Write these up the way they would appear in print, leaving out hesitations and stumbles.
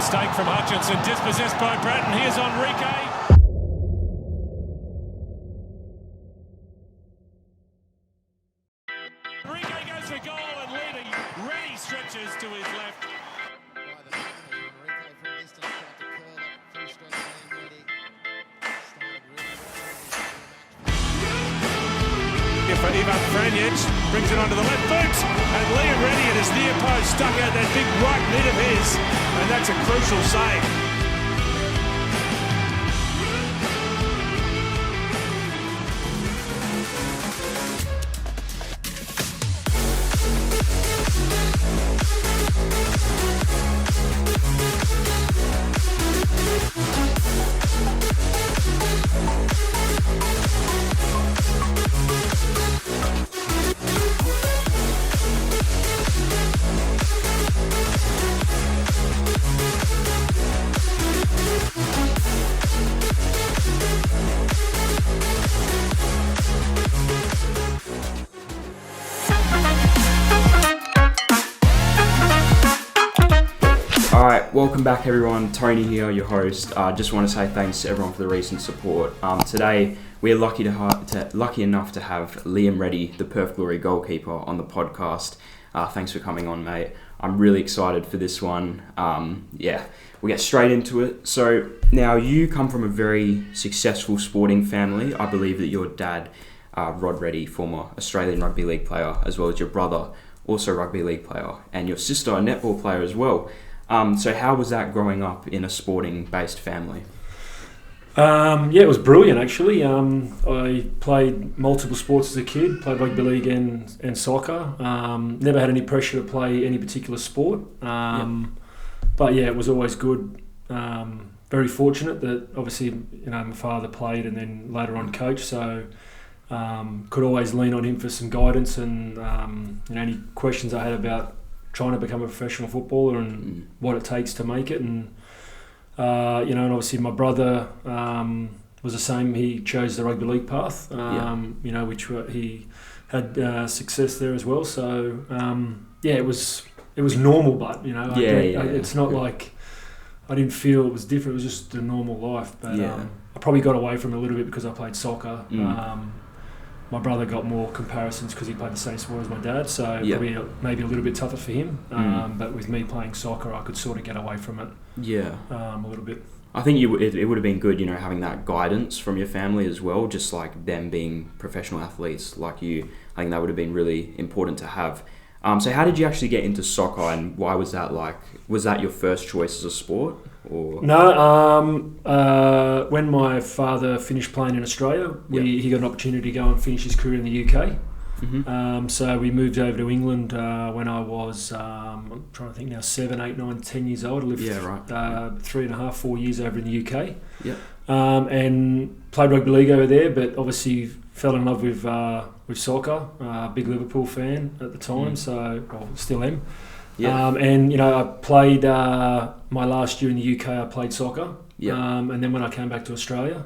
mistake from Hutchinson, dispossessed by Bratton. Here's Enrique. Enrique goes for goal and Reddy stretches to his left. For Ivan Franjic, brings it onto the left boot, and Liam Reddy at his near post stuck out that big right mid of his, and that's a crucial save. Alright, welcome back everyone. Tony here, your host. Just want to say thanks to everyone for the recent support. Today we're lucky enough to have Liam Reddy, the Perth Glory goalkeeper, on the podcast. Thanks for coming on, mate. I'm really excited for this one. We'll get straight into it. So now you come from a very successful sporting family. I believe that your dad, Rod Reddy, former Australian rugby league player, as well as your brother, also rugby league player, and your sister, a netball player as well. So how was that growing up in a sporting-based family? It was brilliant actually. I played multiple sports as a kid, played rugby league and soccer. Never had any pressure to play any particular sport. But yeah, it was always good. Very fortunate that obviously, my father played and then later on coached, so could always lean on him for some guidance and any questions I had about trying to become a professional footballer and what it takes to make it. And and obviously my brother was the same. He chose the rugby league path, which he had success there as well. So it was normal, but it's not like I didn't feel it was different. It was just a normal life. But I probably got away from it a little bit because I played soccer. My brother got more comparisons because he played the same sport as my dad, so probably maybe a little bit tougher for him. But with me playing soccer, I could sort of get away from it a little bit. I think it would have been good, having that guidance from your family as well, just like them being professional athletes like you. I think that would have been really important to have. So how did you actually get into soccer, and why was that like? Was that your first choice as a sport? Or? No, when my father finished playing in Australia, he got an opportunity to go and finish his career in the UK. Mm-hmm. So we moved over to England when I was, I'm trying to think now, 7, 8, 9, 10 years old. I lived 3.5, 4 years over in the UK. And played rugby league over there, but obviously fell in love with soccer. Big Liverpool fan at the time, still am. I played my last year in the UK. I played soccer, and then when I came back to Australia,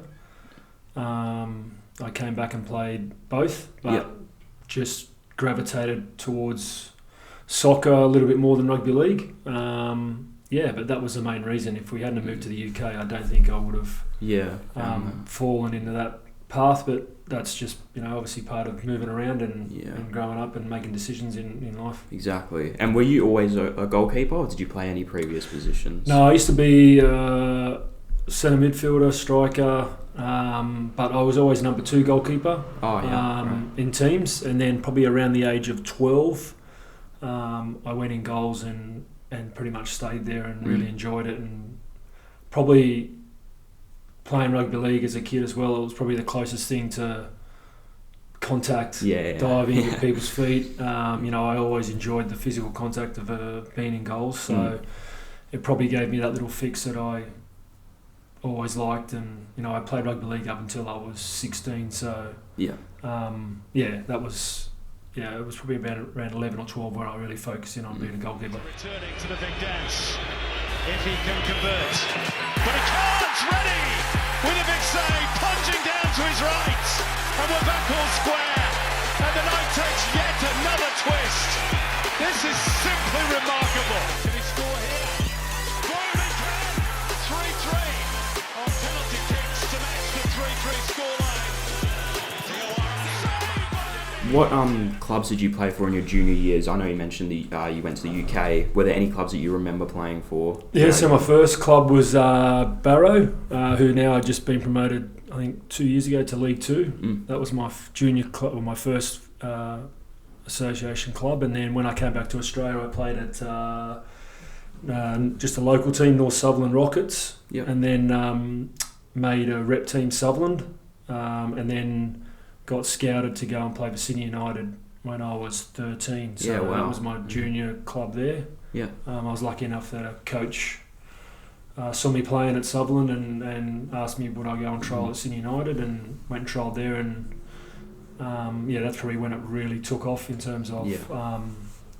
I came back and played both, but just gravitated towards soccer a little bit more than rugby league. But that was the main reason. If we hadn't moved to the UK, I don't think I would have fallen into that path. But that's just obviously part of moving around and growing up and making decisions in life. Exactly. And were you always a goalkeeper, or did you play any previous positions? No, I used to be centre midfielder, striker, but I was always number 2 goalkeeper in teams. And then probably around the age of 12, I went in goals and pretty much stayed there and really enjoyed it. And probably playing rugby league as a kid as well, it was probably the closest thing to contact, diving at people's feet. I always enjoyed the physical contact of being in goals, so it probably gave me that little fix that I always liked. And I played rugby league up until I was 16, so that was it was probably about around 11 or 12 where I really focused in on being a goalkeeper. Returning to the big dance, if he can convert, but he can't. Reddy with a big save, plunging down to his right, and we're back all square, and the night takes yet another twist. This is simply remarkable. Can he score here? Scoring what clubs did you play for in your junior years? I know you mentioned you went to the UK. Were there any clubs that you remember playing for? Yeah, so my first club was Barrow, who now had just been promoted, I think, 2 years ago to League Two. That was my junior club, or my first association club. And then when I came back to Australia, I played at just a local team, North Sutherland Rockets, and then made a rep team Sutherland, and then got scouted to go and play for Sydney United when I was 13. So that was my junior club there. I was lucky enough that a coach saw me playing at Sutherland and asked me would I go and trial at Sydney United, and went and trialled there, and that's probably when it really took off in terms of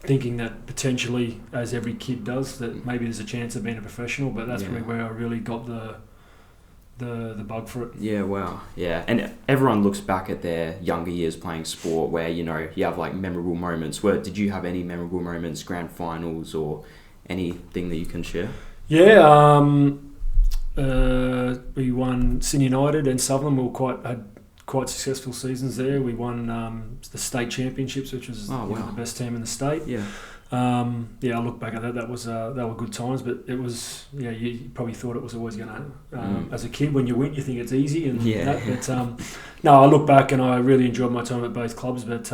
thinking that potentially, as every kid does, that maybe there's a chance of being a professional, but that's probably where I really got the bug for it. Yeah, wow. Yeah, and everyone looks back at their younger years playing sport where, you have like memorable moments. Did you have any memorable moments, grand finals or anything that you can share? Yeah, we won Sydney United and Sutherland. We had quite successful seasons there. We won the state championships, which was the best team in the state. I look back at that. They were good times, but it was you probably thought it was always going to. As a kid, when you win, you think it's easy, and no, I look back and I really enjoyed my time at both clubs. But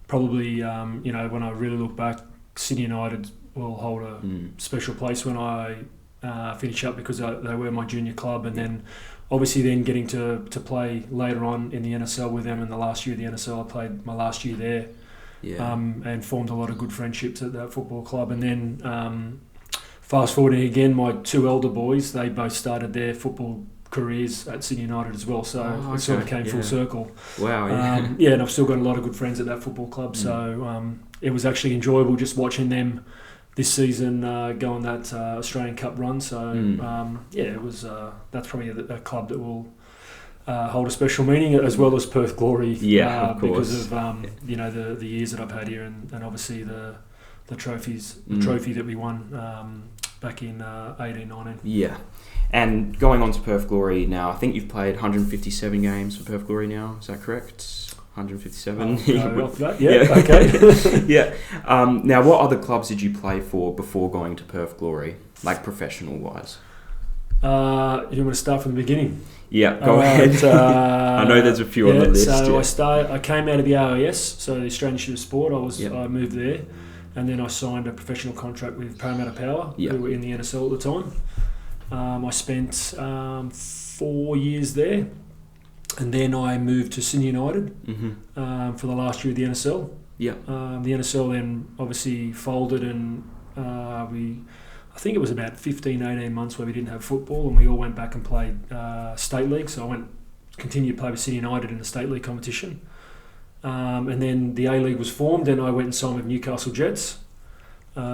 probably when I really look back, Sydney United will hold a special place when I finish up, because they were my junior club, and then obviously then getting to play later on in the NSL with them in the last year of the NSL. I played my last year there. And formed a lot of good friendships at that football club. And then fast forwarding again, my two elder boys, they both started their football careers at Sydney United as well, so it sort of came full circle. Wow. And I've still got a lot of good friends at that football club, so it was actually enjoyable just watching them this season go on that Australian Cup run. So it was that's probably a club that will hold a special meaning, as well as Perth Glory. Of course. Because of the years that I've had here, and obviously the trophies, the trophy that we won back in 18-19. Yeah, and going on to Perth Glory now, I think you've played 157 games for Perth Glory now. Is that correct? 157. Okay. Now, what other clubs did you play for before going to Perth Glory, like professional wise? You want to start from the beginning? Yeah, go ahead. I know there's a few on the list. So I came out of the AIS, so the Australian Institute of Sport. I moved there, and then I signed a professional contract with Parramatta Power, who were in the NSL at the time. I spent 4 years there, and then I moved to Sydney United for the last year of the NSL. The NSL then obviously folded, and I think it was about 15, 18 months where we didn't have football, and we all went back and played State League. So I continued to play with Sydney United in the State League competition. And then the A-League was formed, and I went and signed with Newcastle Jets.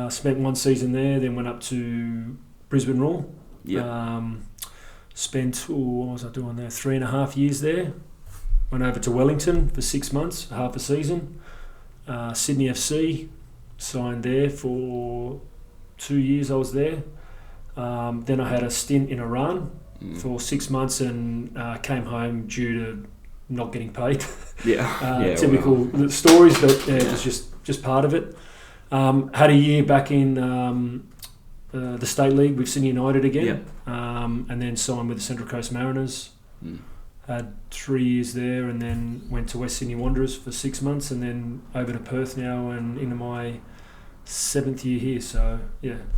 Spent 1 season there, then went up to Brisbane Roar. Spent, what was I doing there? 3.5 years there. Went over to Wellington for 6 months, half a season. Sydney FC, signed there for 2 years I was there. Then I had a stint in Iran for 6 months, and came home due to not getting paid. Typical stories, but it was just part of it. Had a year back in the State League with Sydney United again, and then signed with the Central Coast Mariners. Had 3 years there, and then went to West Sydney Wanderers for 6 months, and then over to Perth now, and into my 7th year here. So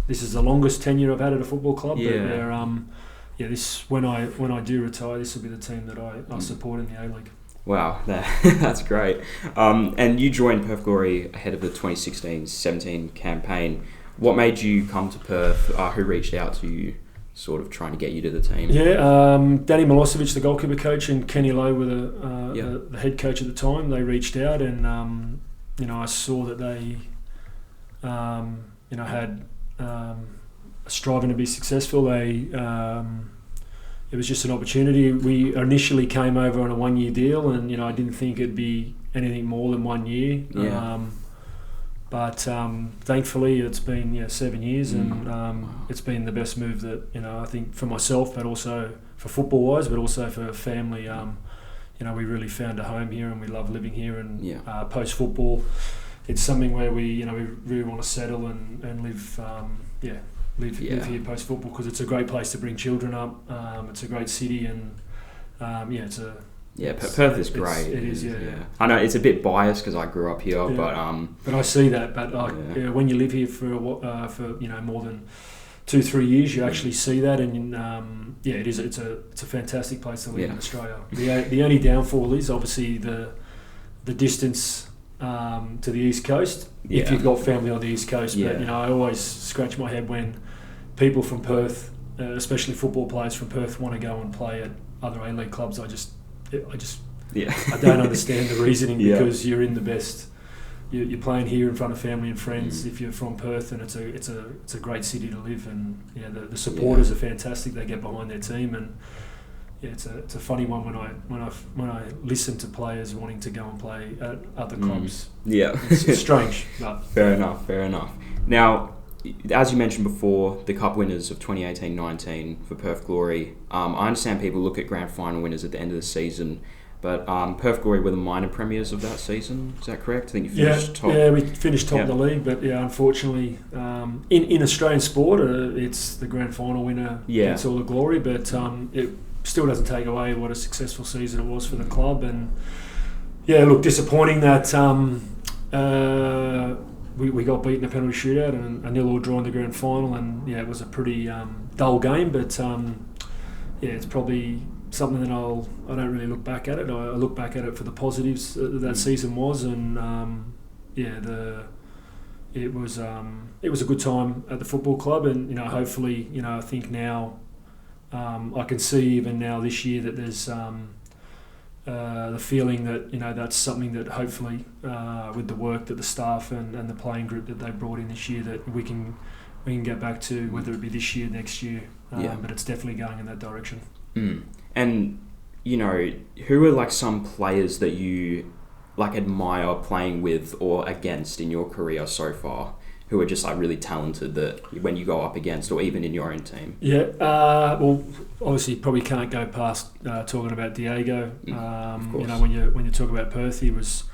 this is the longest tenure I've had at a football club. But this when I do retire, this will be the team that I support in the A-League. Wow, that's great. And you joined Perth Glory ahead of the 2016-17 campaign. What made you come to Perth? Who reached out to you, sort of trying to get you to the team? Danny Milosevic, the goalkeeper coach, and Kenny Lowe were the head coach at the time. They reached out, and I saw that they had striving to be successful. It was just an opportunity. We initially came over on a 1-year deal, and I didn't think it'd be anything more than 1 year. But thankfully it's been 7 years, and it's been the best move that I think for myself, but also for football wise, but also for family. we really found a home here and we love living here. And Yeah. Post football, it's something where we really want to settle and live. Live here post football, because it's a great place to bring children up. It's a great city, and Perth is great. It is. I know it's a bit biased because I grew up here, but I see that. But when you live here for more than 2-3 years, you actually see that, and it is. It's a fantastic place to live in Australia. The only downfall is obviously the distance to the East Coast. If you've got family on the East Coast, but I always scratch my head when people from Perth, especially football players from Perth, want to go and play at other A-League clubs. I don't understand the reasoning, because you're in the best. You're playing here in front of family and friends if you're from Perth, and it's a great city to live, and the supporters are fantastic. They get behind their team, and it's a funny one when I listen to players wanting to go and play at other clubs. It's strange, but fair enough. Now, as you mentioned before, the Cup winners of 2018-19 for Perth Glory. I understand people look at grand final winners at the end of the season, but Perth Glory were the minor premiers of that season. Is that correct? I think you finished top. Yeah, we finished top of the league, but unfortunately, in Australian sport, it's the grand final winner gets all the glory, but it still doesn't take away what a successful season it was for the club. And disappointing that we got beaten in a penalty shootout and a 0-0 draw in the grand final, and it was a pretty dull game, but it's probably something that I don't really look back at it. I look back at it for the positives that season was, and it was a good time at the football club, and hopefully I think now I can see even now this year that there's the feeling that that's something that hopefully with the work that the staff and the playing group that they brought in this year, that we can get back to, whether it be this year, next year, but it's definitely going in that direction. And who are like some players that you like admire playing with or against in your career so far, who are just like really talented that when you go up against, or even in your own team? Well, obviously probably can't go past talking about Diego. When you talk about Perth, he was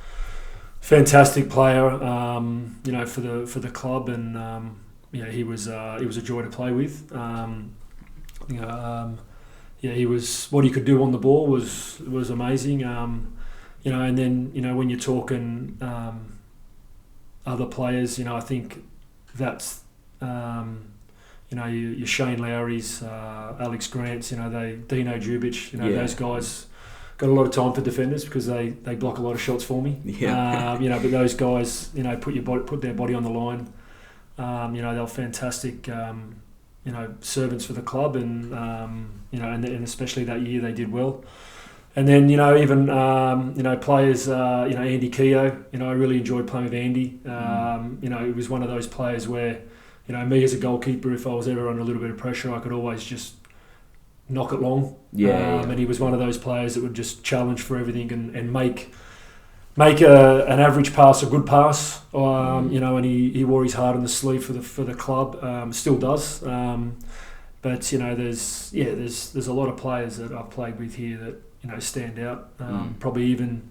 a fantastic player, for the club, and he was a joy to play with. He was, what he could do on the ball was amazing. And then when you're talking other players, I think that's your Shane Lowry's, Alex Grant's, Dino Djubic, those guys got a lot of time for defenders because they block a lot of shots for me. But those guys, put their body on the line. They were fantastic. Servants for the club, and and especially that year they did well. And then even players, Andy Keogh. I really enjoyed playing with Andy. He was one of those players where me as a goalkeeper, if I was ever under a little bit of pressure, I could always just knock it long. And he was one of those players that would just challenge for everything and make an average pass a good pass. And he wore his heart on the sleeve for the club. Still does. But there's a lot of players that I've played with here that stand out. Probably even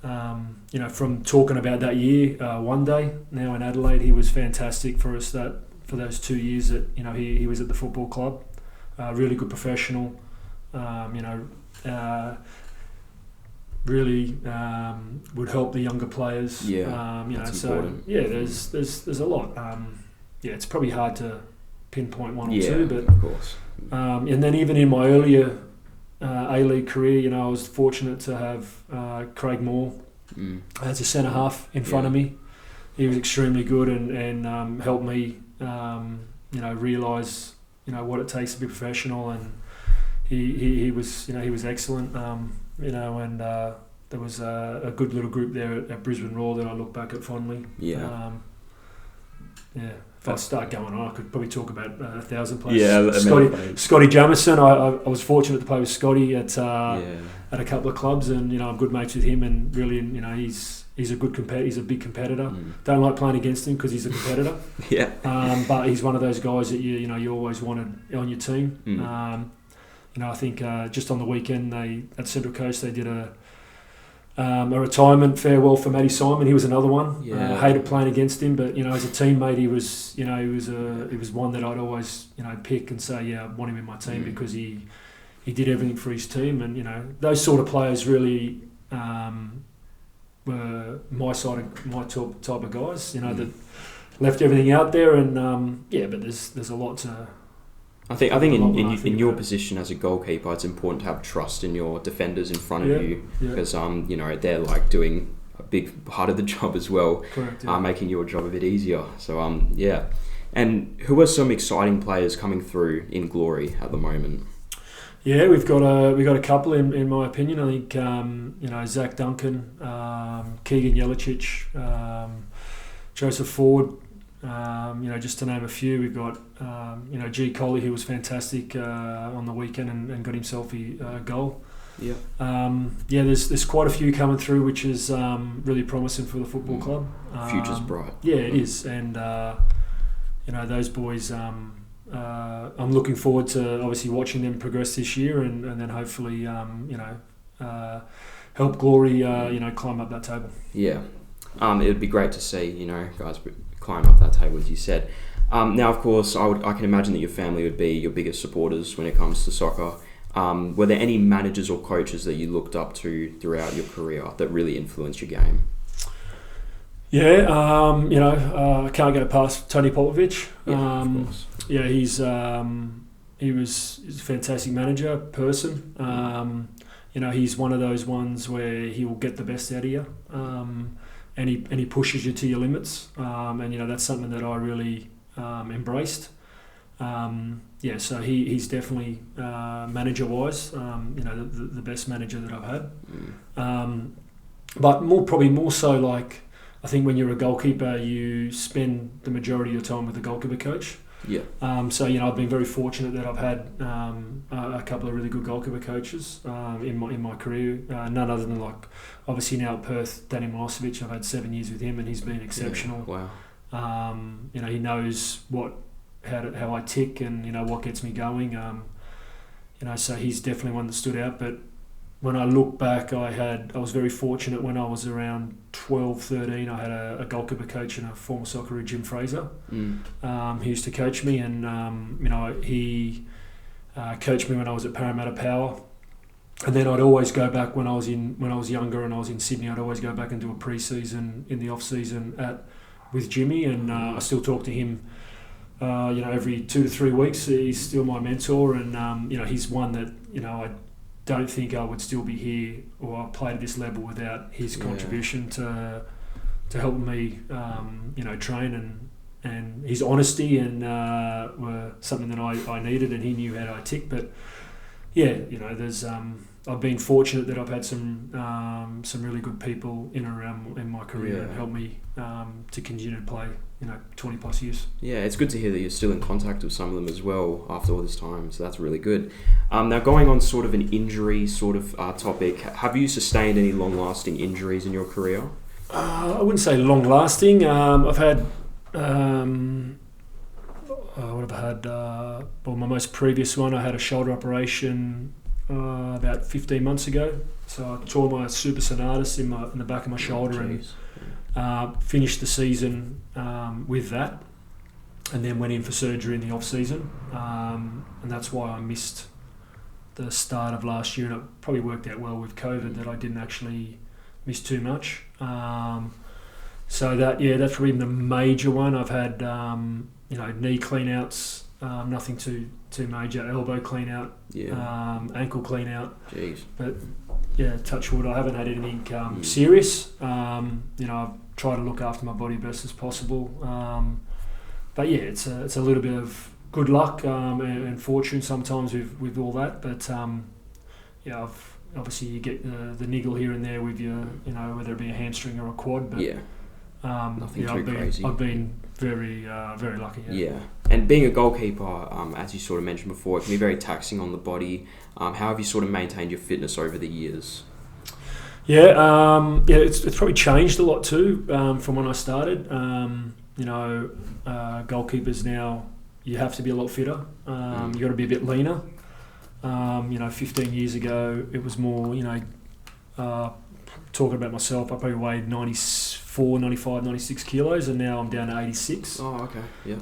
from talking about that year, one day now in Adelaide, he was fantastic for us for those 2 years that he was at the football club. Really good professional. Really would help the younger players. That's important. There's a lot. It's probably hard to pinpoint one or two, but of course. And then even in my earlier A-League career, I was fortunate to have Craig Moore as a centre half in front of me. He was extremely good and helped me realise what it takes to be professional, and he was excellent. And there was a good little group there at Brisbane Roar that I look back at fondly. If I start going on, I could probably talk about 1,000 players. Scotty Jamieson, I was fortunate to play with Scotty at a couple of clubs, and I'm good mates with him, and really, he's a good he's a big competitor. Don't like playing against him because he's a competitor. But he's one of those guys that you always wanted on your team. I think just on the weekend at Central Coast they did a retirement farewell for Matty Simon. He was another one. Yeah. Hated playing against him, but as a teammate, he was one that I'd always pick and say, I want him in my team because he did everything for his team, and those sort of players really were my type of guys. That left everything out there, and but there's a lot to. I think in your position as a goalkeeper, it's important to have trust in your defenders in front of you because they're like doing a big part of the job as well. Correct. Making your job a bit easier. So And who are some exciting players coming through in Glory at the moment? Yeah, we've got a couple in my opinion. I think Zach Duncan, Keegan Jelicic, Joseph Ford. Just to name a few, we've got G. Coley, who was fantastic on the weekend and got himself a goal. Yeah. There's quite a few coming through, which is really promising for the football club. Future's bright. Yeah, it is, and those boys. I'm looking forward to obviously watching them progress this year, and then hopefully help Glory climb up that table. Yeah. It would be great to see guys climb up that table, as you said. Now, of course, I can imagine that your family would be your biggest supporters when it comes to soccer. Were there any managers or coaches that you looked up to throughout your career that really influenced your game? Yeah, I can't go past Tony Popovich. Yeah, of course. Yeah, he's a fantastic manager, person. He's one of those ones where he will get the best out of you. And he pushes you to your limits, and that's something that I really embraced. So he's definitely manager-wise, the best manager that I've had. But probably more so, like I think when you're a goalkeeper, you spend the majority of your time with the goalkeeper coach. Yeah. I've been very fortunate that I've had a couple of really good goalkeeper coaches in my career. None other than obviously now at Perth, Danny Milosevic. I've had 7 years with him, and he's been exceptional. Yeah. Wow. He knows how I tick and what gets me going. So he's definitely one that stood out. But when I look back, I was very fortunate when I was around 12, 13. I had a goalkeeper coach and a former Socceroo, Jim Fraser. He used to coach me, and he coached me when I was at Parramatta Power. And then I'd always go back when I was younger and I was in Sydney. I'd always go back and do a pre-season in the off-season with Jimmy, and I still talk to him. Every 2 to 3 weeks. He's still my mentor, and he's one that I don't think I would still be here or play at this level without his contribution to helping me, train, and his honesty and were something that I needed, and he knew how I tick. But there's I've been fortunate that I've had some really good people in and around in my career and helped me to continue to play 20 plus years. Yeah, it's good to hear that you're still in contact with some of them as well after all this time, so that's really good. Now, going on sort of an injury sort of topic, have you sustained any long-lasting injuries in your career? I wouldn't say long-lasting. I've had what have I had? My most previous one, I had a shoulder operation about 15 months ago. So I tore my supraspinatus in the back of my shoulder, and finished the season with that, and then went in for surgery in the off season, and that's why I missed the start of last year. And it probably worked out well with COVID that I didn't actually miss too much. So that's probably the major one. I've had knee clean outs, nothing too major, elbow clean out, ankle clean out. Jeez. But touch wood, I haven't had anything serious. I've tried to look after my body best as possible. But it's a little bit of good luck and fortune sometimes with all that. But obviously you get the niggle here and there with your, whether it be a hamstring or a quad. But nothing too crazy. I've been very very lucky. Yeah. And being a goalkeeper, as you sort of mentioned before, it can be very taxing on the body. How have you sort of maintained your fitness over the years? It's probably changed a lot too from when I started. Goalkeepers now, you have to be a lot fitter. You got to be a bit leaner. 15 years ago, it was more, talking about myself, I probably weighed 94, 95, 96 kilos, and now I'm down to 86. Oh, okay, yeah.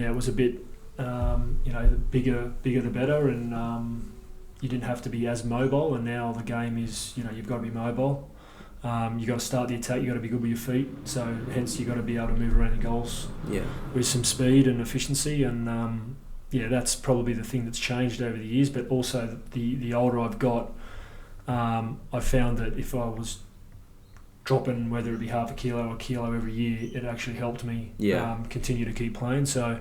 It was a bit, the bigger the better, and you didn't have to be as mobile, and now the game is, you've got to be mobile. You've got to start the attack, you've got to be good with your feet, so hence you've got to be able to move around the goals with some speed and efficiency, and that's probably the thing that's changed over the years. But also the older I've got, I found that if I was dropping, whether it be half a kilo or a kilo every year, it actually helped me continue to keep playing. So,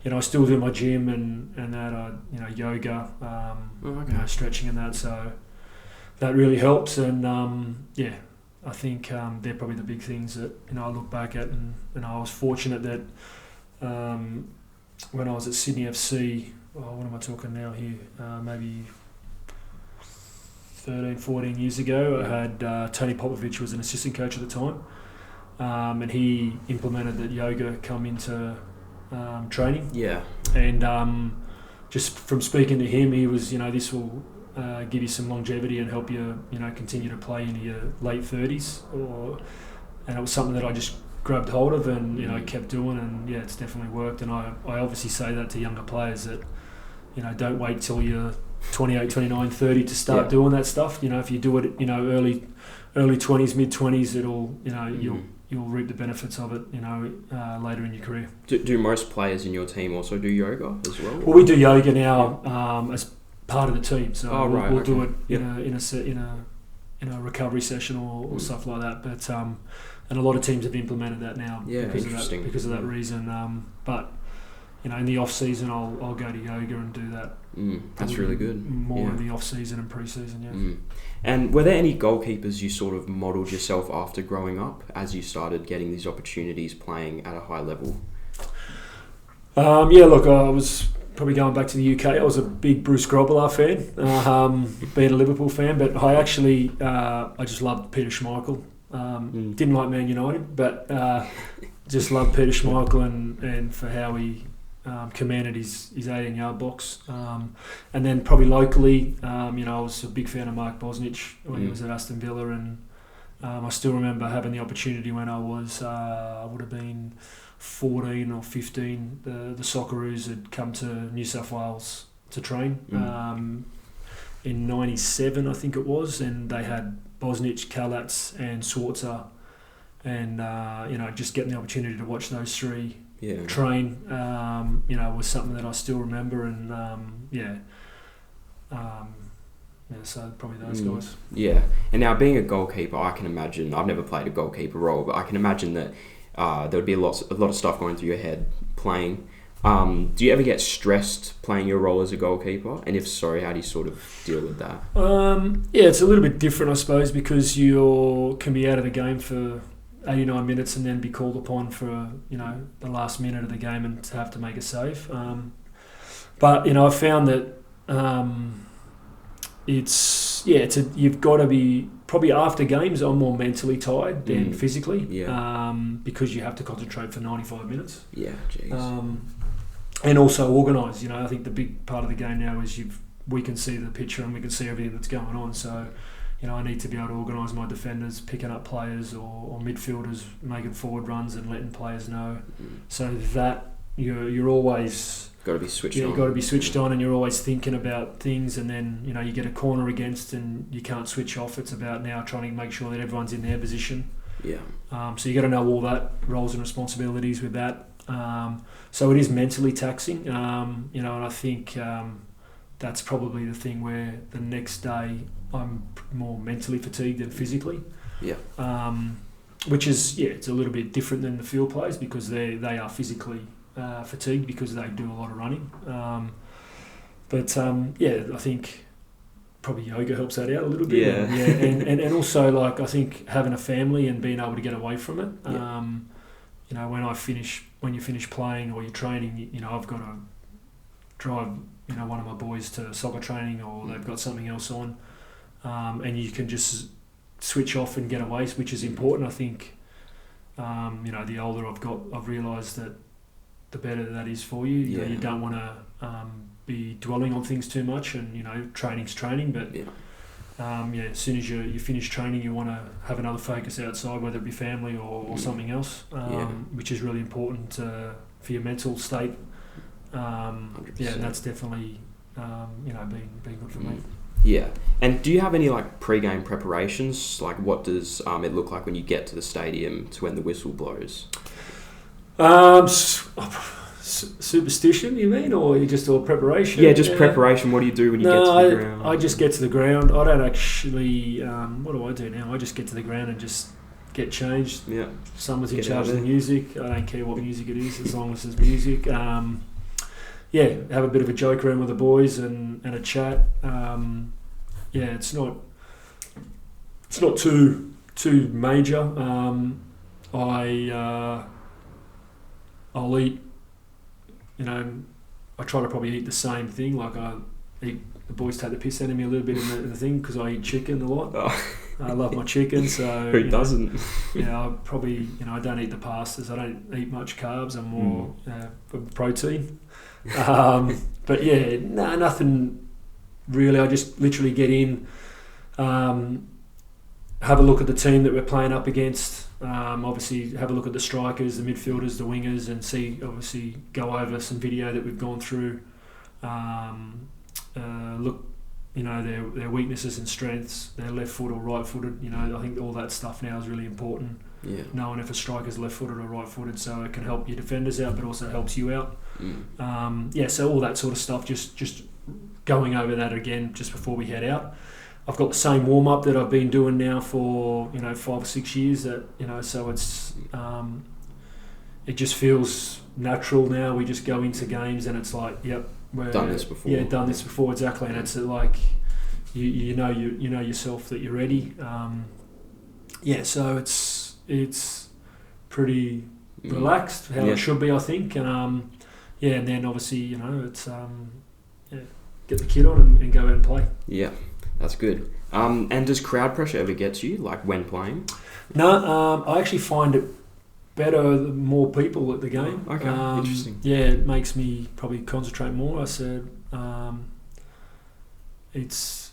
I still do my gym and that, yoga, stretching and that. So that really helps. And I think they're probably the big things that I look back at. And I was fortunate that when I was at Sydney FC, what am I talking now here? Maybe 13, 14 years ago, I had Tony Popovich was an assistant coach at the time, and he implemented that yoga come into training. Yeah. And just from speaking to him, he was, this will give you some longevity and help you, continue to play into your late 30s. And it was something that I just grabbed hold of and, kept doing, and it's definitely worked. And I obviously say that to younger players that, don't wait till you're 28, 29, 30 to start doing that stuff. If you do it, early 20s, mid 20s, it'll, you'll reap the benefits of it, later in your career. Do most players in your team also do yoga as well? Well, we do yoga now as part of the team, so we'll do it in a recovery session or stuff like that. But and a lot of teams have implemented that now because of that reason. But in the off season, I'll go to yoga and do that. That's really good. More in the off season and pre-season, And were there any goalkeepers you sort of modelled yourself after growing up as you started getting these opportunities playing at a high level? Look, I was probably going back to the UK. I was a big Bruce Grobbelaar fan, being a Liverpool fan, but I actually I just loved Peter Schmeichel. Didn't like Man United, but just loved Peter Schmeichel and for how he commanded his 18-yard box. And then probably locally, I was a big fan of Mark Bosnich when he was at Aston Villa, and I still remember having the opportunity when I was, I would have been 14 or 15, the Socceroos had come to New South Wales to train in 97, I think it was, and they had Bosnich, Kalatz and Swartzer, and just getting the opportunity to watch those three train, was something that I still remember, and so probably those guys. Yeah, and now being a goalkeeper, I can imagine, I've never played a goalkeeper role, but I can imagine that there would be a lot of stuff going through your head playing. Do you ever get stressed playing your role as a goalkeeper? And if so, how do you sort of deal with that? It's a little bit different, I suppose, because you can be out of the game for 89 minutes and then be called upon for the last minute of the game and to have to make a save. But I found that you've got to be, probably after games I'm more mentally tired than physically, because you have to concentrate for 95 minutes. Yeah, jeez. And also organise. I think the big part of the game now is we can see the picture and we can see everything that's going on. So I need to be able to organise my defenders, picking up players or midfielders, making forward runs and letting players know. So that you're always got to be switched on. You've got to be switched on, and you're always thinking about things. And then you get a corner against, and you can't switch off. It's about now trying to make sure that everyone's in their position. Yeah. So you got to know all that roles and responsibilities with that. So it is mentally taxing. And I think that's probably the thing where the next day I'm more mentally fatigued than physically. Yeah. Which is it's a little bit different than the field players because they are physically fatigued because they do a lot of running. I think probably yoga helps that out a little bit. Yeah. And also I think having a family and being able to get away from it. Yeah. When you finish playing or you're training, I've got to drive one of my boys to soccer training or they've got something else on, and you can just switch off and get away, which is important. I think the older I've realised that the better that is for you. You don't want to be dwelling on things too much, and training's training, but as soon as you finish training, you want to have another focus outside, whether it be family or something else, which is really important for your mental state. And that's definitely been good for me. Yeah. And do you have any pre-game preparations? What does it look like when you get to the stadium to when the whistle blows? Superstition, you mean, or preparation? Yeah, just preparation. What do you do when you get to the ground? I just get to the ground. I don't actually. What do I do now? I just get to the ground and just get changed. Yeah. Someone's in charge of the music. I don't care what music it is, as long as there's music. Have a bit of a joke around with the boys and a chat. It's not too major. I'll eat. I try to probably eat the same thing. The boys take the piss out of me a little bit in the thing because I eat chicken a lot. Oh. I love my chicken, so who doesn't? I probably I don't eat the pastas. I don't eat much carbs. I'm more for protein. Nothing really. I just literally get in, have a look at the team that we're playing up against. Obviously, have a look at the strikers, the midfielders, the wingers, and go over some video that we've gone through. Look, their weaknesses and strengths, their left foot or right footed. I think all that stuff now is really important. Yeah. Knowing if a striker's left footed or right footed, so it can help your defenders out, but also helps you out. So all that sort of stuff. Just going over that again just before we head out. I've got the same warm up that I've been doing now for 5 or 6 years. So it's it just feels natural now. We just go into games and it's like, yep, we're done this before. Yeah, done this before, exactly. And it's like you know yourself that you're ready. So it's pretty relaxed, how it should be, I think. And then obviously it's get the kit on and go out and play. Yeah. That's good. And does crowd pressure ever get to you, when playing? No, I actually find it better the more people at the game. Okay, interesting. Yeah, it makes me probably concentrate more. I said it's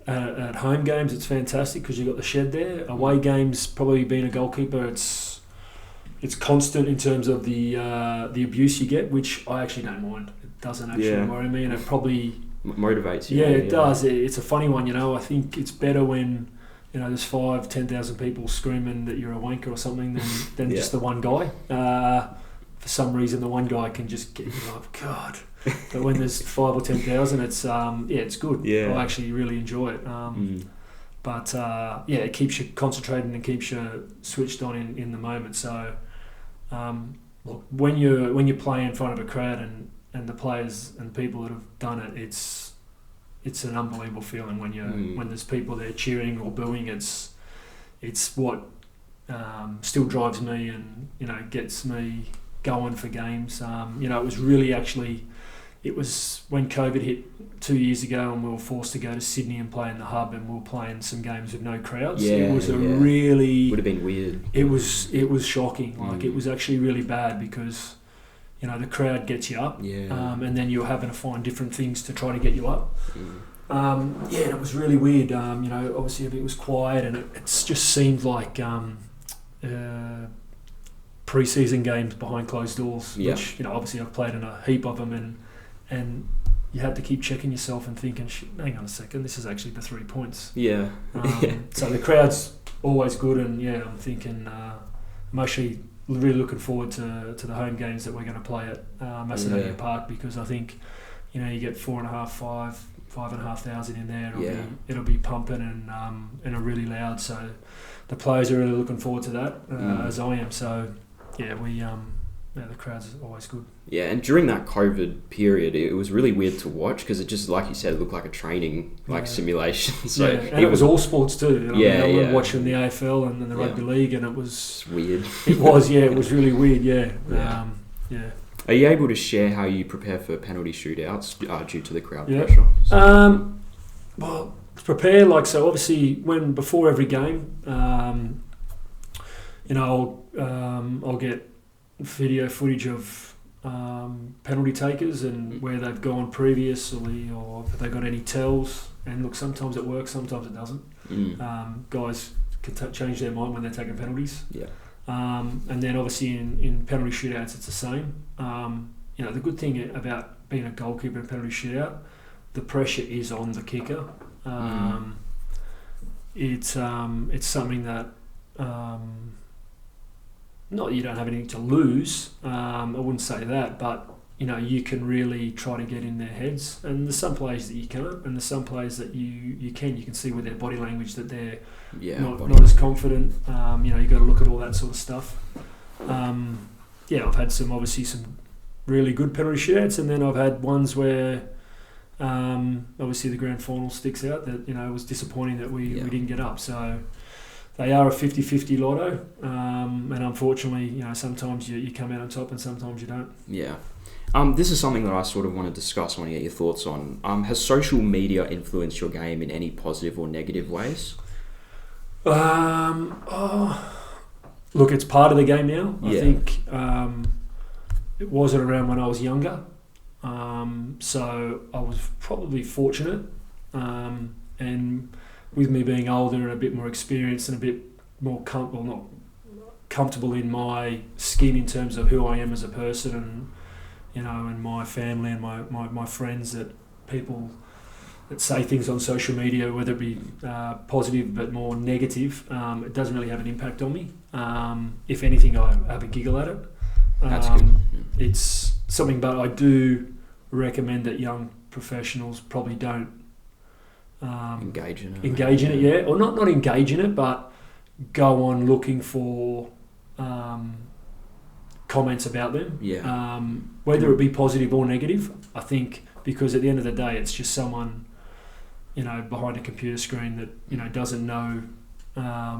at home games, it's fantastic because you've got the shed there. Away games, probably being a goalkeeper, it's constant in terms of the abuse you get, which I actually don't mind. It doesn't actually worry me, and it probably motivates you. Yeah, it does. It's a funny one, I think it's better when there's 5,000-10,000 people screaming that you're a wanker or something than just the one guy. For some reason, the one guy can just get you like, God. But when there's 5 or 10,000, it's it's good. Yeah. I actually really enjoy it. But it keeps you concentrating and keeps you switched on in the moment. So look, when you play in front of a crowd and the players and people that have done it, it's an unbelievable feeling when there's people there cheering or booing. It's what still drives me and gets me going for games. It was when COVID hit 2 years ago and we were forced to go to Sydney and play in the hub, and we were playing some games with no crowds. It was really would have been weird. It was shocking. It was actually really bad because the crowd gets you up, and then you're having to find different things to try to get you up. It was really weird. Obviously it was quiet, and it just seemed like pre-season games behind closed doors. Which obviously I've played in a heap of them, and you had to keep checking yourself and thinking, hang on a second, this is actually the 3 points. Yeah. So the crowd's always good, and I'm thinking I'm actually really looking forward to the home games that we're going to play at Macedonia Park, because I think you get 5,500 in there. It'll be pumping and really loud. So the players are really looking forward to that, as I am. So the crowd's always good. Yeah, and during that COVID period, it was really weird to watch because it just, like you said, it looked like a training simulation. So and it was all sports too. I remember watching the AFL and then the rugby league, and it was weird. It was, it was really weird. Are you able to share how you prepare for penalty shootouts due to the crowd pressure? Well, prepare obviously before every game, I'll get video footage of penalty takers and where they've gone previously, or if they got any tells. And look, sometimes it works, sometimes it doesn't. Guys can change their mind when they're taking penalties. Yeah. And then obviously in penalty shootouts, it's the same. The good thing about being a goalkeeper in a penalty shootout, the pressure is on the kicker. It's something that not that you don't have anything to lose. I wouldn't say that, but you can really try to get in their heads. And there's some players that you can't, and there's some players that you can. You can see with their body language that they're not as confident. You've got to look at all that sort of stuff. I've had some really good penalty shootouts, and then I've had ones where obviously the grand final sticks out that it was disappointing that we didn't get up. So they are a 50-50 lotto, and unfortunately sometimes you come out on top and sometimes you don't. Yeah. This is something that I sort of want to discuss. I want to get your thoughts on. Has social media influenced your game in any positive or negative ways? Look, it's part of the game now. Yeah. I think it wasn't around when I was younger. So I was probably fortunate. And with me being older and a bit more experienced and a bit more comfortable in my skin in terms of who I am as a person, and and my family and my friends, that people that say things on social media, whether it be positive but more negative, it doesn't really have an impact on me. If anything, I have a giggle at it. That's good. It's something, but I do recommend that young professionals probably don't engage in it. Or not engage in it, but go on looking for comments about them. Yeah. Whether it be positive or negative, I think, because at the end of the day, it's just someone behind a computer screen that doesn't know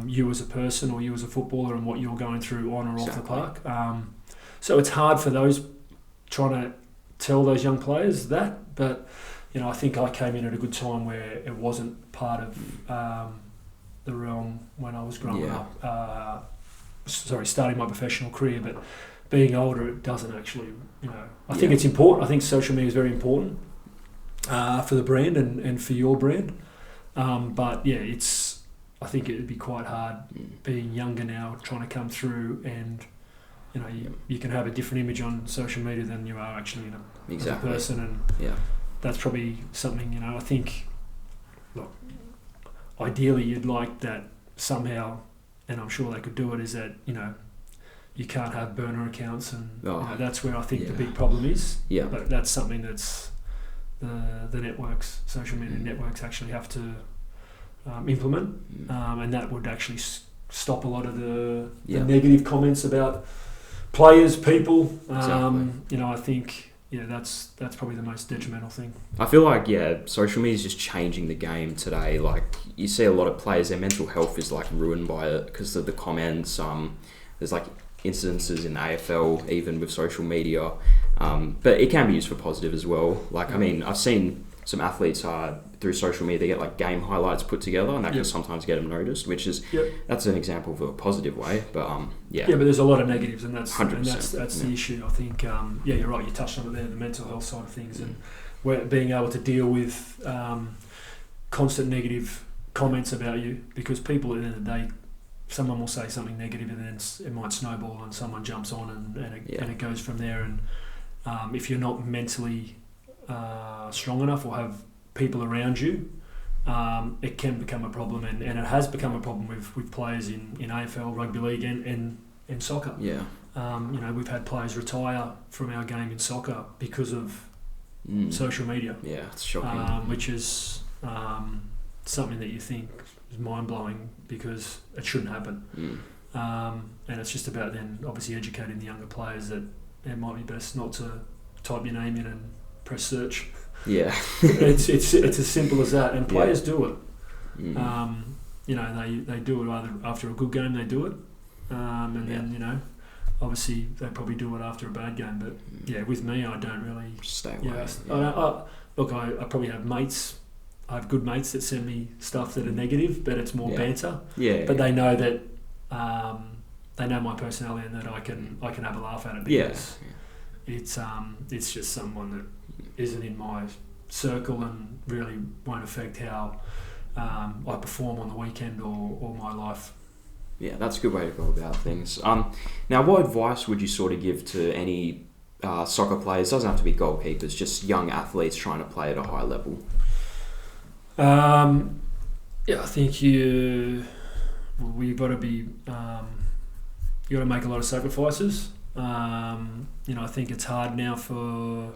you as a person or you as a footballer and what you're going through on or off the park. So it's hard for those trying to tell those young players that, but I think I came in at a good time where it wasn't part of the realm when I was growing up. Starting my professional career, but being older, it doesn't actually. I think it's important. I think social media is very important for the brand and for your brand. But yeah, I think it would be quite hard being younger now, trying to come through, and you can have a different image on social media than you are actually as a person, and that's probably something I think. Look, ideally, you'd like that somehow, and I'm sure they could do it. Is that you can't have burner accounts, and that's where I think the big problem is. Yeah, but that's something that's the networks, social media networks, actually have to implement, and that would actually stop a lot of the negative comments about players, people. I think that's probably the most detrimental thing. I feel like social media is just changing the game today. Like, you see a lot of players, their mental health is like ruined by it because of the comments. There's like incidences in the AFL even with social media, but it can be used for positive as well. Like, I mean, I've seen some athletes through social media, they get like game highlights put together, and that can sometimes get them noticed, which is that's an example of a positive way. But but there's a lot of negatives, and that's 100%, that's the issue. I think you're right. You touched on it there, the mental health side of things, and we're being able to deal with constant negative comments about you, because people at the end of the day, someone will say something negative, and then it might snowball, and someone jumps on, and it goes from there. And if you're not mentally strong enough or have people around you, it can become a problem, and it has become a problem with players in AFL, rugby league, and soccer. We've had players retire from our game in soccer because of social media. It's shocking. Which is something that you think is mind-blowing, because it shouldn't happen. And it's just about then obviously educating the younger players that it might be best not to type your name in and press search. It's as simple as that, and players do it. They do it either after a good game, they do it, and then obviously they probably do it after a bad game. But with me, I don't really stay away. I probably have mates. I have good mates that send me stuff that are negative, but it's more banter. But they know that they know my personality, and that I can have a laugh at it, because it's just someone that isn't in my circle and really won't affect how I perform on the weekend or my life. Yeah, that's a good way to go about things. Now, what advice would you sort of give to any soccer players? Doesn't have to be goalkeepers, just young athletes trying to play at a high level. Yeah, I think you've got to be, you got to make a lot of sacrifices. I think it's hard now for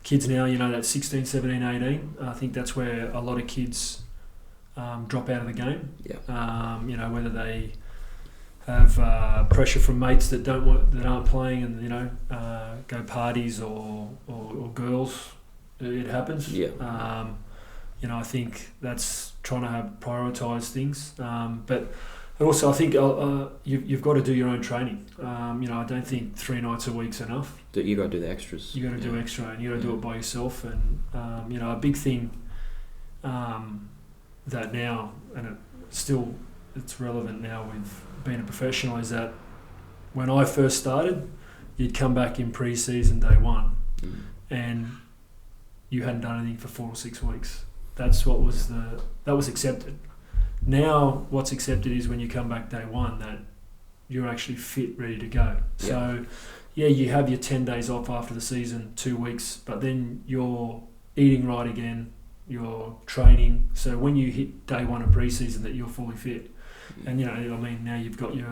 kids now, that 16, 17, 18. I think that's where a lot of kids drop out of the game. Yeah. Whether they have pressure from mates that aren't playing and, go parties or girls. It happens. Yeah. I think that's trying to prioritise things. But also, I think you've got to do your own training. I don't think 3 nights a week's enough. You got to do the extras. You got to do extra, and you got to do it by yourself. And a big thing that now, and it's relevant now with being a professional, is that when I first started, you'd come back in pre-season day one, and you hadn't done anything for 4 or 6 weeks. That was accepted. Now, what's accepted is when you come back day one that you're actually fit, ready to go. Yeah. So, you have your 10 days off after the season, 2 weeks, but then you're eating right again, you're training. So when you hit day one of pre-season, that you're fully fit. And now you've got your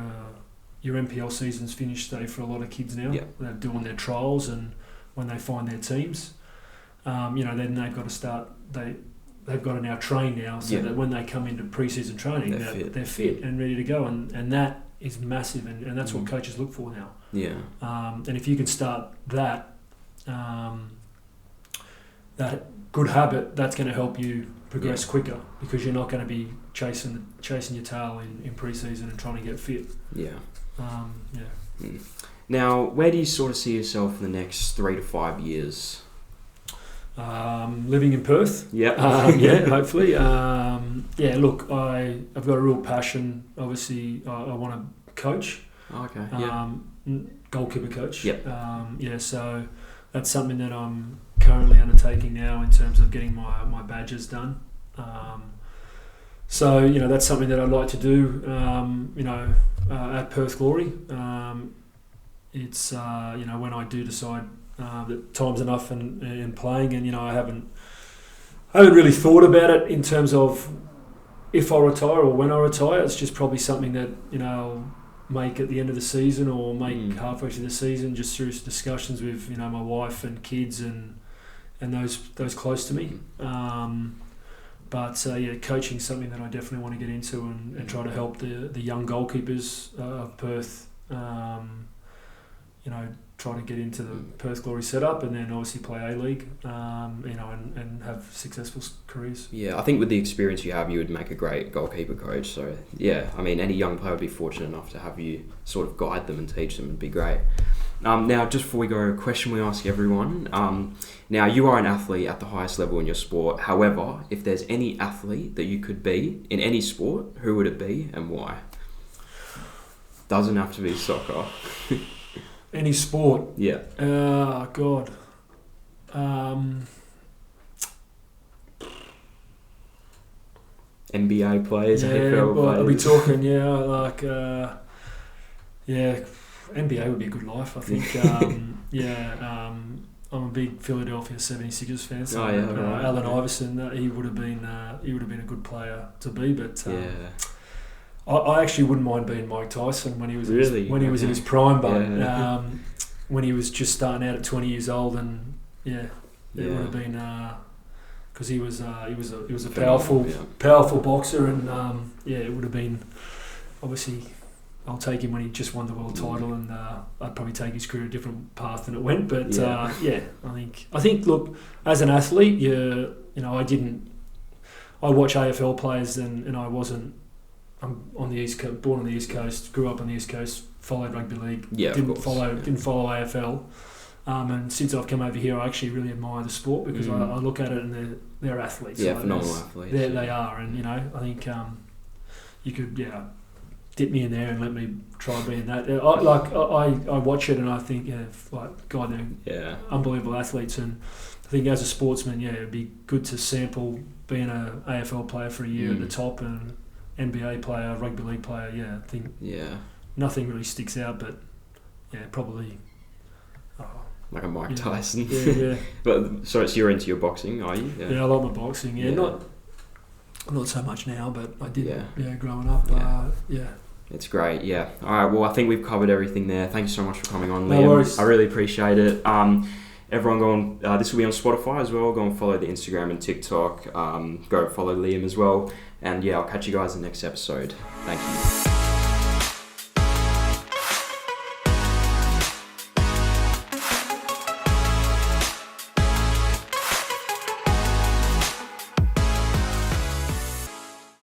NPL season's finished for a lot of kids now. Yeah. They're doing their trials, and when they find their teams, then they've got to start. They've got to now train now, so that when they come into pre-season training, they're fit and ready to go, and that is massive, and that's what coaches look for now. Yeah. And if you can start that good habit, that's going to help you progress quicker, because you're not going to be chasing your tail in pre-season and trying to get fit. Yeah. Now, where do you sort of see yourself in the next 3 to 5 years? Living in Perth. Yeah. Hopefully. Look, I've got a real passion. Obviously, I want to coach. Okay. Yeah. Goalkeeper coach. Yep. So that's something that I'm currently undertaking now in terms of getting my badges done. That's something that I'd like to do. At Perth Glory. It's when I do decide that time's enough in playing, and I haven't really thought about it in terms of if I retire or when I retire. It's just probably something that I'll make at the end of the season, or make halfway through the season, just through discussions with my wife and kids and those close to me. Coaching is something that I definitely want to get into and try to help the young goalkeepers of Perth. Try to get into the Perth Glory setup, and then obviously play A-League, and have successful careers. Yeah, I think with the experience you have, you would make a great goalkeeper coach. So, any young player would be fortunate enough to have you sort of guide them and teach them. Would be great. Now, just before we go, a question we ask everyone. Now, you are an athlete at the highest level in your sport. However, if there's any athlete that you could be in any sport, who would it be and why? Doesn't have to be soccer. Any sport? Yeah. God. NBA players, AFL players. I'll be talking, NBA would be a good life, I think. I'm a big Philadelphia 76ers fan, so right. Allen Iverson, he would have been a good player to be, but I actually wouldn't mind being Mike Tyson when he was he was in his prime, but when he was just starting out at 20 years old, and it would have been because he was a powerful boxer, and it would have been obviously. I'll take him when he just won the world title, and I'd probably take his career a different path than it went. But I think look, as an athlete, I watch AFL players, and I wasn't. I'm on the East Coast, born on the East Coast, grew up on the East Coast, followed rugby league, didn't follow AFL, and since I've come over here, I actually really admire the sport, because I look at it and they're athletes. Yeah, phenomenal athletes. They are, and I think you could dip me in there and let me try being that. I watch it and I think, God, they're unbelievable athletes. And I think as a sportsman, it'd be good to sample being an AFL player for a year at the top and NBA player, rugby league player. I think nothing really sticks out, but probably. Like a Mike Tyson. Yeah. But so you're into your boxing, are you? Yeah, I like my boxing. Not so much now, but I did. Growing up. It's great. Yeah. All right. Well, I think we've covered everything there. Thank you so much for coming on, Liam. No worries. I really appreciate it. Everyone go on. This will be on Spotify as well. Go and follow the Instagram and TikTok. Go follow Liam as well. And I'll catch you guys in the next episode. Thank you.